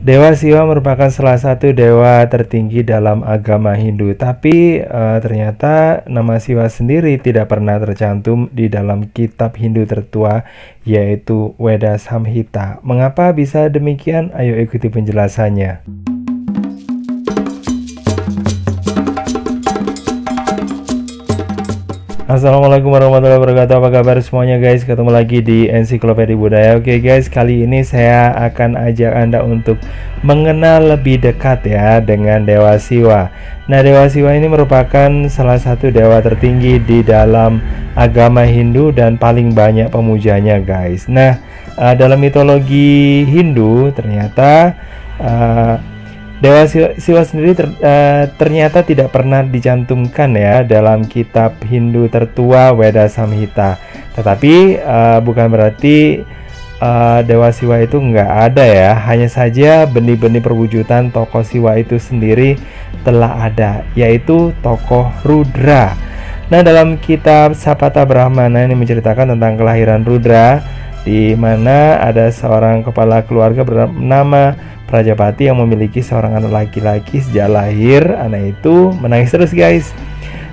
Dewa Siwa merupakan salah satu dewa tertinggi dalam agama Hindu, tapi ternyata nama Siwa sendiri tidak pernah tercantum di dalam kitab Hindu tertua, yaitu Weda Samhita. Mengapa bisa demikian? Ayo ikuti penjelasannya. Assalamualaikum warahmatullahi wabarakatuh. Apa kabar semuanya guys? Ketemu lagi di Ensiklopedia Budaya. Oke guys, kali ini saya akan ajak Anda untuk mengenal lebih dekat ya dengan Dewa Siwa. Nah, Dewa Siwa ini merupakan salah satu dewa tertinggi di dalam agama Hindu dan paling banyak pemujanya guys. Nah, dalam mitologi Hindu ternyata Dewa Siwa sendiri ternyata tidak pernah dicantumkan ya dalam kitab Hindu tertua Weda Samhita. Tetapi bukan berarti Dewa Siwa itu nggak ada ya. Hanya saja benih-benih perwujudan tokoh Siwa itu sendiri telah ada, yaitu tokoh Rudra. Nah, dalam kitab Sapata Brahmana ini menceritakan tentang kelahiran Rudra, di mana ada seorang kepala keluarga bernama Prajapati yang memiliki seorang anak laki-laki. Sejak lahir, anak itu menangis terus guys.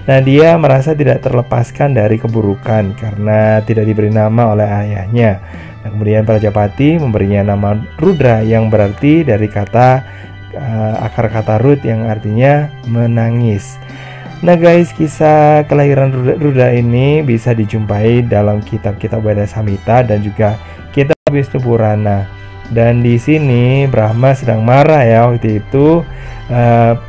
Nah, dia merasa tidak terlepaskan dari keburukan karena tidak diberi nama oleh ayahnya. Nah, kemudian Prajapati memberinya nama Rudra yang berarti dari kata akar kata Rud yang artinya menangis. Nah guys, kisah kelahiran Rudra ini bisa dijumpai dalam kitab-kitab Weda Samhita dan juga kitab Wisnu Purana. Dan di sini Brahma sedang marah ya waktu itu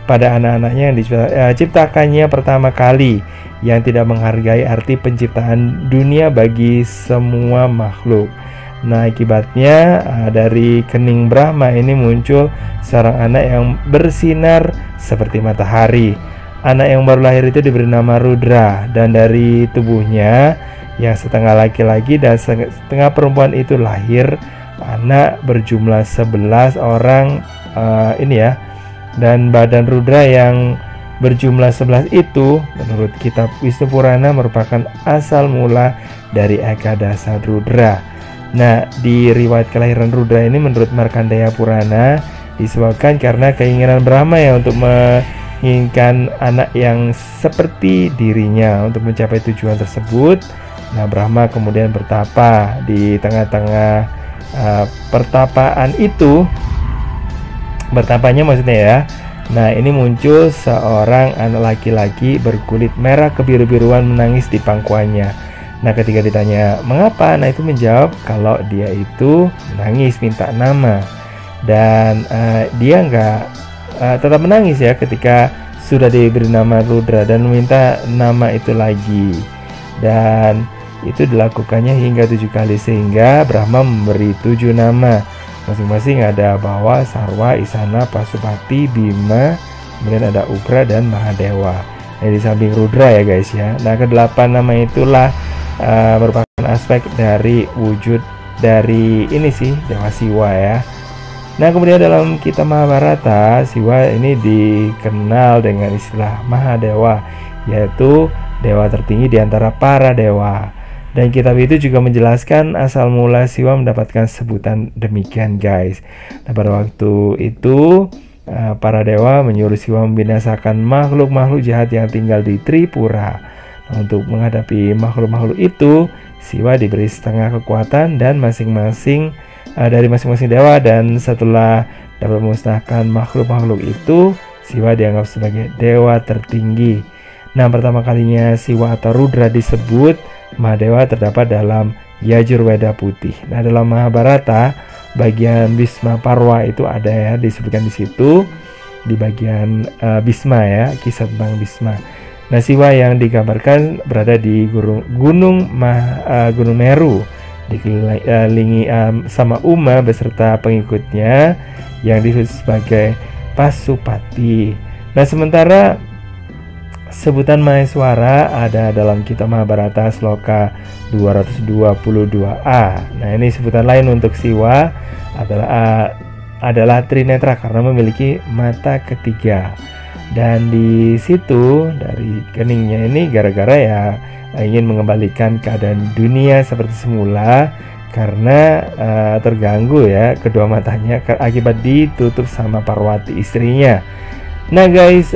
pada anak-anaknya yang diciptakannya pertama kali, yang tidak menghargai arti penciptaan dunia bagi semua makhluk. Nah, akibatnya dari kening Brahma ini muncul seorang anak yang bersinar seperti matahari. Anak yang baru lahir itu diberi nama Rudra, dan dari tubuhnya yang setengah laki-laki dan setengah perempuan itu lahir anak berjumlah 11 orang ini ya. Dan badan Rudra yang berjumlah 11 itu menurut kitab Wisnu Purana merupakan asal mula dari Ekadasa Rudra. Nah, di riwayat kelahiran Rudra ini menurut Markandeya Purana disebabkan karena keinginan Brahma ya untuk menginginkan anak yang seperti dirinya untuk mencapai tujuan tersebut. Nah, Brahma kemudian bertapa di tengah-tengah pertapaan itu, bertapanya maksudnya ya. Nah, ini muncul seorang anak laki-laki berkulit merah kebiru-biruan menangis di pangkuannya. Nah, ketika ditanya mengapa, nah itu menjawab kalau dia itu menangis minta nama, dan dia nggak tetap menangis ya ketika sudah diberi nama Rudra dan meminta nama itu lagi. Dan itu dilakukannya hingga 7 kali sehingga Brahma memberi 7 nama. Masing-masing ada Bawa, Sarwa, Isana, Pasupati, Bima, kemudian ada Ugra dan Mahadewa. Nah, di samping Rudra ya guys ya. Nah, ke-8 nama itulah merupakan aspek dari wujud dari ini sih Dewa Siwa ya. Nah, kemudian dalam kitab Mahabharata, Siwa ini dikenal dengan istilah Mahadewa, yaitu dewa tertinggi di antara para dewa. Dan kitab itu juga menjelaskan asal mula Siwa mendapatkan sebutan demikian guys. Nah, pada waktu itu para dewa menyuruh Siwa membinasakan makhluk-makhluk jahat yang tinggal di Tripura. Nah, untuk menghadapi makhluk-makhluk itu, Siwa diberi setengah kekuatan dan dari masing-masing dewa, dan setelah dapat memusnahkan makhluk-makhluk itu, Siwa dianggap sebagai dewa tertinggi. Nah, pertama kalinya Siwa atau Rudra disebut Mahadewa terdapat dalam Yajurweda Putih. Nah, dalam Mahabharata bagian Bhisma Parwa itu ada ya, disebutkan di situ di bagian Bhisma ya, kisah tentang Bhisma. Nah, Siwa yang digambarkan berada di Gunung Meru, dikelilingi sama Uma beserta pengikutnya yang disebut sebagai Pasupati. Nah, sementara sebutan Maheswara ada dalam kitab Mahabharata sloka 222a. Nah, ini sebutan lain untuk Siwa adalah Trinetra karena memiliki mata ketiga. Dan di situ dari keningnya ini gara-gara ya ingin mengembalikan keadaan dunia seperti semula karena terganggu ya kedua matanya akibat ditutup sama Parwati istrinya. Nah guys,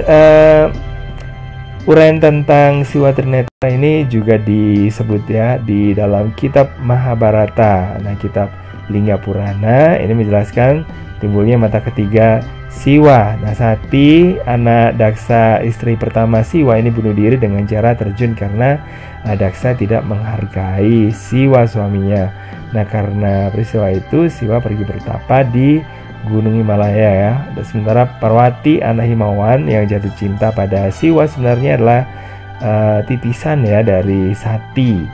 uraian tentang Siwa Trinetra ini juga disebut ya di dalam kitab Mahabharata. Nah, kitab Lingga Purana ini menjelaskan timbulnya mata ketiga Siwa. Nah, Sati, anak Daksa istri pertama Siwa ini bunuh diri dengan cara terjun karena Daksa tidak menghargai Siwa suaminya. Nah, karena peristiwa itu Siwa pergi bertapa di Gunung Himalaya ya. Dan sementara Parwati, anak Himawan yang jatuh cinta pada Siwa sebenarnya adalah titisan ya dari Sati.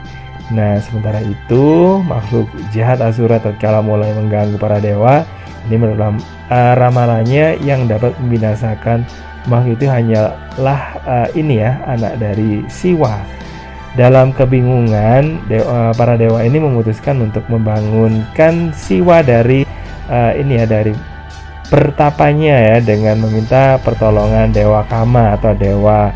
Nah, sementara itu makhluk jahat Asura tatkala mulai mengganggu para dewa. Ini menurut ramalannya yang dapat membinasakan makhluk itu hanyalah ini ya, anak dari Siwa. Dalam kebingungan, para dewa ini memutuskan untuk membangunkan Siwa dari ini ya, dari pertapanya ya, dengan meminta pertolongan Dewa Kama atau dewa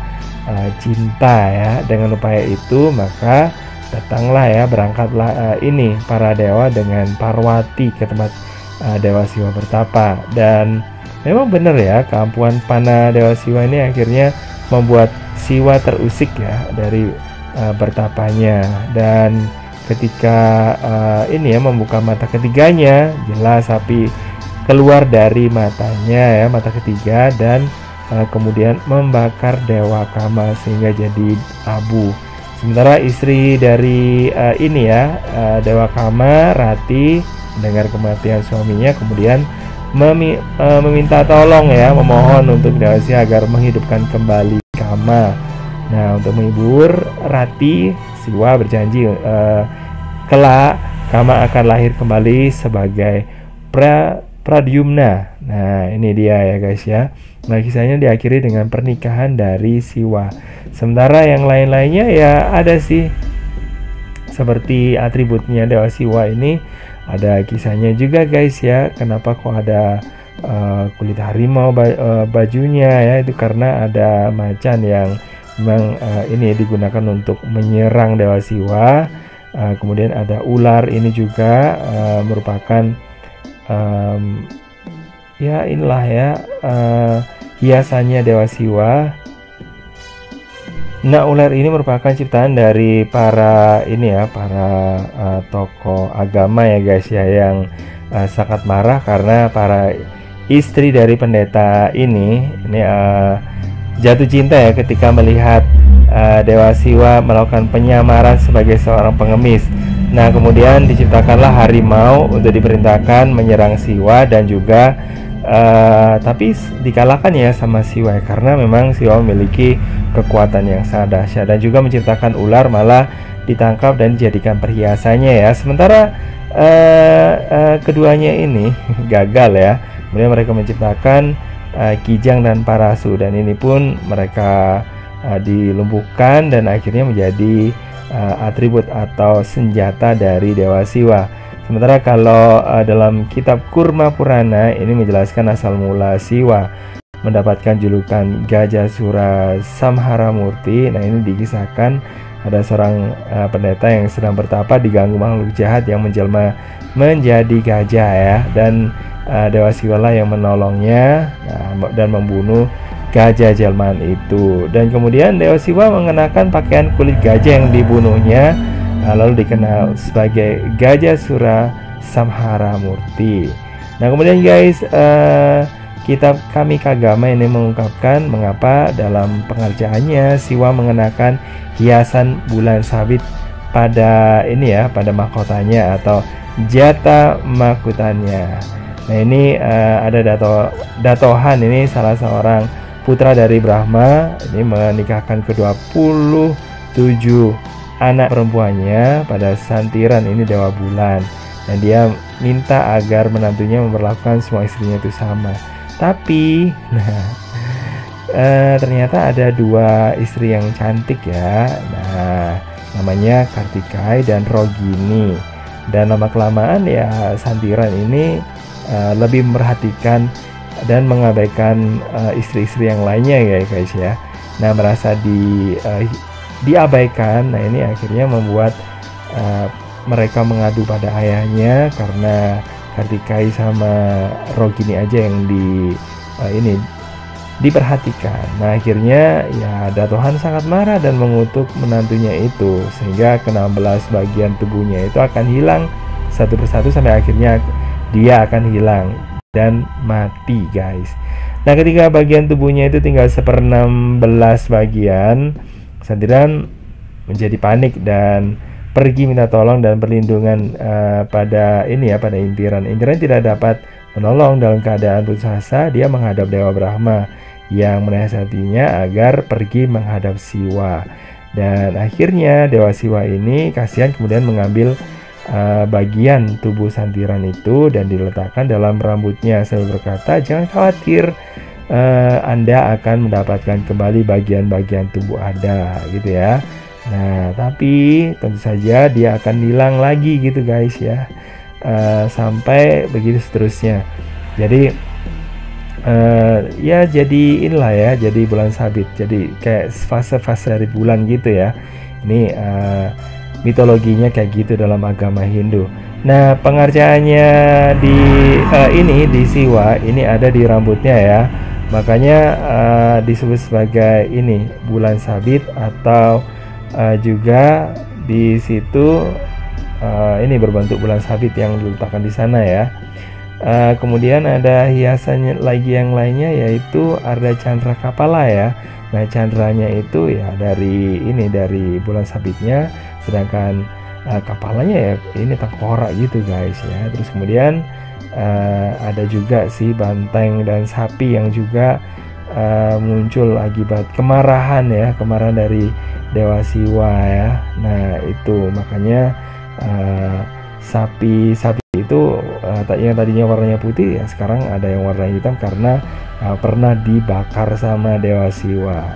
cinta ya. Dengan upaya itu maka datanglah ya, berangkatlah ini para dewa dengan Parwati ke tempat Dewa Siwa bertapa. Dan memang benar ya, keampuhan panah Dewa Siwa ini akhirnya membuat Siwa terusik ya dari bertapanya. Dan ketika ini ya membuka mata ketiganya, jelas api keluar dari matanya ya, mata ketiga, dan kemudian membakar Dewa Kama sehingga jadi abu. Sementara istri dari ini ya, Dewa Kama, Rati, mendengar kematian suaminya kemudian meminta tolong ya, memohon untuk Dewa Siwa agar menghidupkan kembali Kama. Nah, untuk menghibur Rati, Siwa berjanji kelak Kama akan lahir kembali sebagai Pradyumna. Nah, ini dia ya guys ya. Nah, kisahnya diakhiri dengan pernikahan dari Siwa. Sementara yang lain-lainnya ya ada sih, seperti atributnya Dewa Siwa ini ada kisahnya juga guys ya. Kenapa kok ada kulit harimau bajunya ya? Itu karena ada macan yang memang ini digunakan untuk menyerang Dewa Siwa. Kemudian ada ular, ini juga merupakan ya inilah ya hiasannya Dewa Siwa. Nah, ular ini merupakan ciptaan dari para ini ya, para tokoh agama ya guys ya, yang sangat marah karena para istri dari pendeta ini jatuh cinta ya ketika melihat Dewa Siwa melakukan penyamaran sebagai seorang pengemis. Nah, kemudian diciptakanlah harimau untuk diperintahkan menyerang Siwa, dan juga tapi dikalahkan ya sama Siwa karena memang Siwa memiliki kekuatan yang sangat dahsyat, dan juga menciptakan ular malah ditangkap dan dijadikan perhiasannya ya. Sementara keduanya ini gagal ya. Kemudian mereka menciptakan Kijang dan Parasu, dan ini pun mereka dilumpuhkan dan akhirnya menjadi atribut atau senjata dari Dewa Siwa. Sementara kalau dalam kitab Kurma Purana ini menjelaskan asal mula Siwa mendapatkan julukan Gajasura Samharamurti. Nah, ini dikisahkan ada seorang pendeta yang sedang bertapa diganggu makhluk jahat yang menjelma menjadi gajah ya, dan Dewa Siwa lah yang menolongnya dan membunuh gajah jelmaan itu. Dan kemudian Dewa Siwa mengenakan pakaian kulit gajah yang dibunuhnya, lalu dikenal sebagai Gajasura Samharamurti. Nah, kemudian guys, kitab Kamikagama ini mengungkapkan mengapa dalam pengerjaannya Siwa mengenakan hiasan bulan sabit pada ini ya, pada mahkotanya atau jata mahkotanya. Nah, ini ada Datohan, ini salah seorang putra dari Brahma, ini menikahkan ke-27 anak perempuannya pada Santiran, ini Dewa Bulan, dan dia minta agar menantunya memperlakukan semua istrinya itu sama. Tapi ternyata ada dua istri yang cantik ya. Nah, namanya Kartikai dan Rogini. Dan lama kelamaan ya Santiran ini lebih memperhatikan dan mengabaikan istri-istri yang lainnya ya guys ya. Nah, merasa diabaikan. Nah, ini akhirnya membuat mereka mengadu pada ayahnya karena Kartikai sama Rogini aja yang diperhatikan. Nah, akhirnya ya Datohan sangat marah dan mengutuk menantunya itu, sehingga ke-16 bagian tubuhnya itu akan hilang satu persatu sampai akhirnya dia akan hilang dan mati, guys. Nah, ketika bagian tubuhnya itu tinggal 1/16 bagian, Santiran menjadi panik dan pergi minta tolong dan perlindungan pada Intiran. Intiran tidak dapat menolong dalam keadaan putus asa. Dia menghadap Dewa Brahma yang menasihatinya agar pergi menghadap Siwa. Dan akhirnya Dewa Siwa ini kasihan kemudian mengambil bagian tubuh Santiran itu dan diletakkan dalam rambutnya sambil berkata, "Jangan khawatir, Anda akan mendapatkan kembali bagian-bagian tubuh Anda," gitu ya. Nah, tapi tentu saja dia akan hilang lagi gitu, guys ya, sampai begitu seterusnya. Jadi ya jadi inilah ya, jadi bulan sabit, jadi kayak fase-fase dari bulan gitu ya. Ini mitologinya kayak gitu dalam agama Hindu. Nah, pengerjaannya di Siwa ini ada di rambutnya ya, makanya disebut sebagai ini bulan sabit, atau juga di situ ini berbentuk bulan sabit yang diletakkan di sana ya. Kemudian ada hiasannya lagi yang lainnya, yaitu ada chandra kapala ya. Nah, candranya itu ya dari bulan sabitnya, sedangkan kapalanya ya ini tengkorak gitu, guys ya. Terus kemudian ada juga si banteng dan sapi yang juga muncul akibat kemarahan dari Dewa Siwa ya. Nah, itu makanya sapi itu yang tadinya warnanya putih ya sekarang ada yang warna hitam karena pernah dibakar sama Dewa Siwa.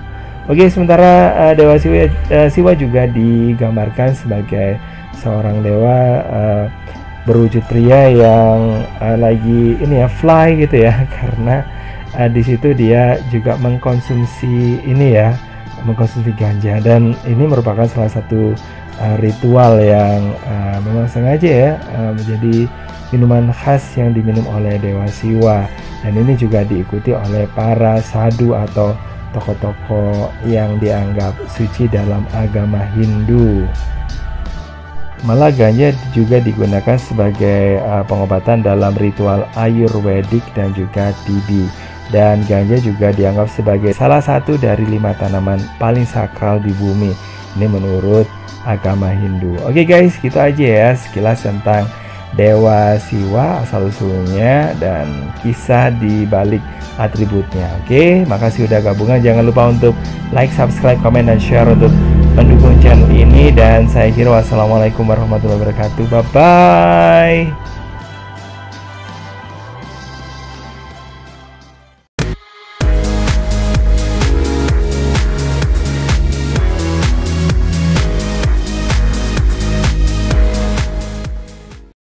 Oke, sementara Dewa Siwa juga digambarkan sebagai seorang dewa berwujud pria yang lagi fly gitu ya, karena di situ dia juga mengkonsumsi ganja, dan ini merupakan salah satu ritual yang memang sengaja ya menjadi minuman khas yang diminum oleh Dewa Siwa, dan ini juga diikuti oleh para sadhu atau tokoh-tokoh yang dianggap suci dalam agama Hindu. Malah ganja juga digunakan sebagai pengobatan dalam ritual Ayurvedik dan juga TB. Dan ganja juga dianggap sebagai salah satu dari 5 tanaman paling sakral di bumi. Ini menurut agama Hindu. Oke guys, gitu aja ya sekilas tentang Dewa Siwa, asal-usulnya dan kisah di balik atributnya. Oke, makasih udah gabungan. Jangan lupa untuk like, subscribe, komen, dan share untuk mendukung channel ini. Dan saya kira wassalamualaikum warahmatullahi wabarakatuh. Bye bye.